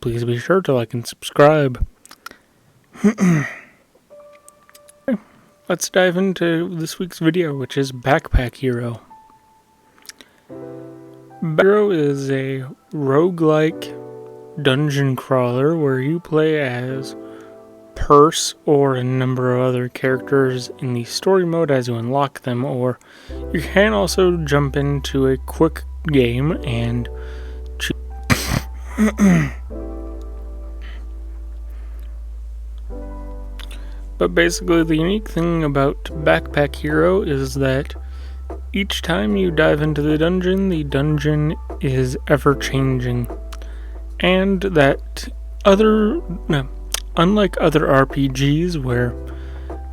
please be sure to like and subscribe. Let's dive into this week's video, which is Backpack Hero. Hero is a roguelike dungeon crawler where you play as Purse or a number of other characters in the story mode as you unlock them, or you can also jump into a quick game and But basically, the unique thing about Backpack Hero is that each time you dive into the dungeon is ever changing, and that unlike other RPGs where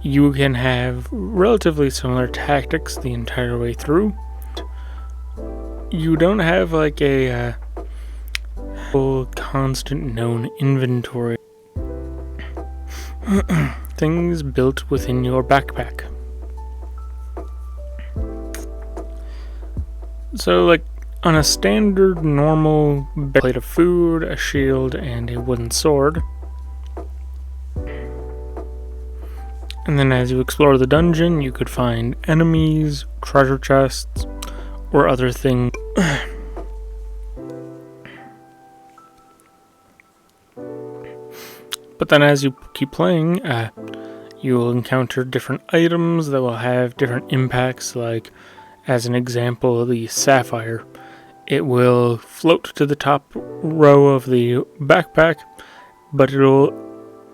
you can have relatively similar tactics the entire way through, you don't have like a full constant known inventory. Things built within your backpack. So like on a standard normal plate of food, a shield, and a wooden sword. And then as you explore the dungeon, you could find enemies, treasure chests, or other things. But then as you keep playing, you will encounter different items that will have different impacts, like, as an example, the sapphire. It will float to the top row of the backpack, but it will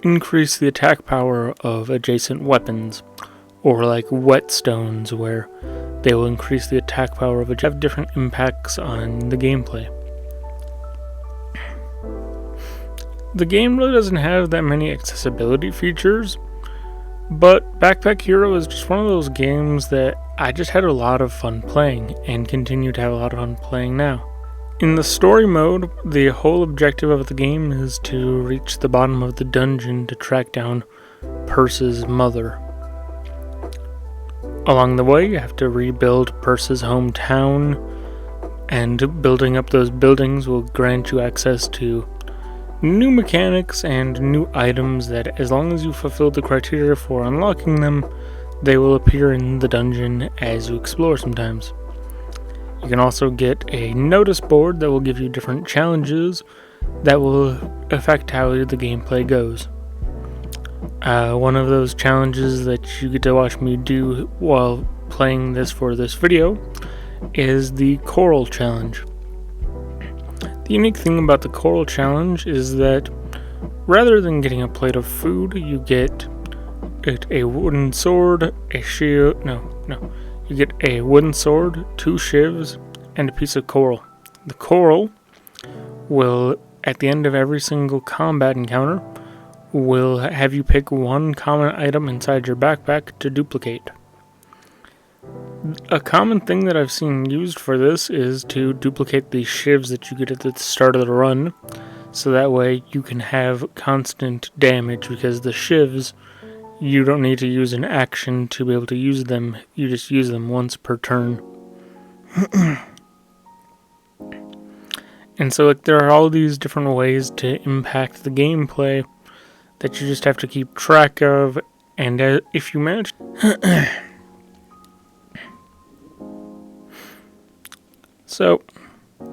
increase the attack power of adjacent weapons, or like whetstones, where they will increase the attack power of have different impacts on the gameplay. The game really doesn't have that many accessibility features, but Backpack Hero is just one of those games that I just had a lot of fun playing, and continue to have a lot of fun playing now. In the story mode, the whole objective of the game is to reach the bottom of the dungeon to track down Purse's mother. Along the way, you have to rebuild Purse's hometown, and building up those buildings will grant you access to new mechanics and new items that, as long as you fulfill the criteria for unlocking them, they will appear in the dungeon as you explore sometimes. You can also get a notice board that will give you different challenges that will affect how the gameplay goes. One of those challenges that you get to watch me do while playing this for this video is the Coral Challenge. The unique thing about the Coral Challenge is that rather than getting a plate of food, you get a wooden sword, a shield, you get a wooden sword, 2 shivs, and a piece of coral. The coral will, at the end of every single combat encounter, will have you pick one common item inside your backpack to duplicate. A common thing that I've seen used for this is to duplicate the shivs that you get at the start of the run, so that way you can have constant damage, because the shivs, you don't need to use an action to be able to use them, you just use them once per turn. And so there are all these different ways to impact the gameplay that you just have to keep track of, and if you manage... So,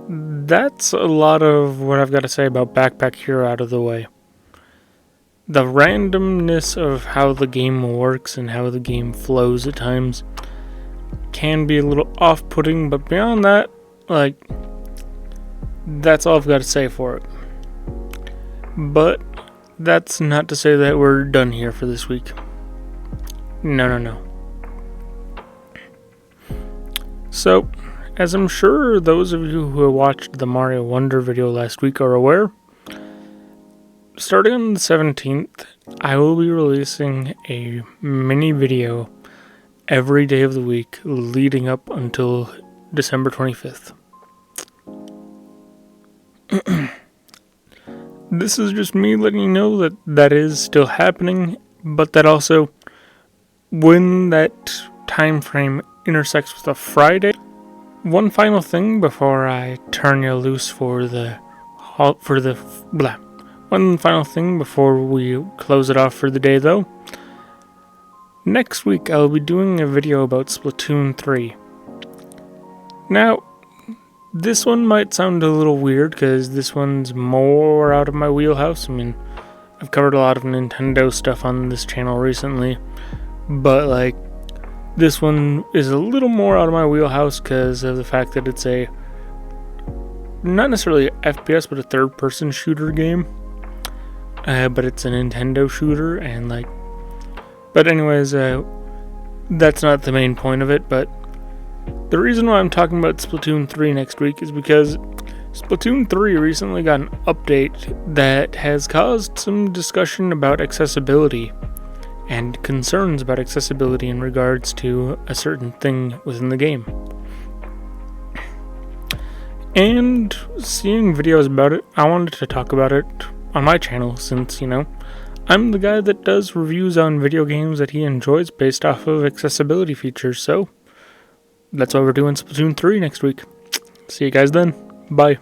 that's a lot of what I've got to say about Backpack Hero out of the way. The randomness of how the game works and how the game flows at times can be a little off-putting, but beyond that, that's all I've got to say for it. But that's not to say that we're done here for this week. No. So, as I'm sure those of you who watched the Mario Wonder video last week are aware, starting on the 17th, I will be releasing a mini video every day of the week leading up until December 25th. This is just me letting you know that is still happening, but that also, when that time frame intersects with a Friday. One final thing before I turn you loose for the One final thing before we close it off for the day, though. Next week, I'll be doing a video about Splatoon 3. Now, this one might sound a little weird because this one's more out of my wheelhouse. I mean, I've covered a lot of Nintendo stuff on this channel recently, but like, this one is a little more out of my wheelhouse because of the fact that it's a not necessarily a FPS, but a third-person shooter game. But it's a Nintendo shooter, and like, but anyways, that's not the main point of it. But the reason why I'm talking about Splatoon 3 next week is because Splatoon 3 recently got an update that has caused some discussion about accessibility and concerns about accessibility in regards to a certain thing within the game. And seeing videos about it, I wanted to talk about it on my channel since, I'm the guy that does reviews on video games that he enjoys based off of accessibility features, so that's why we're doing Splatoon 3 next week. See you guys then. Bye.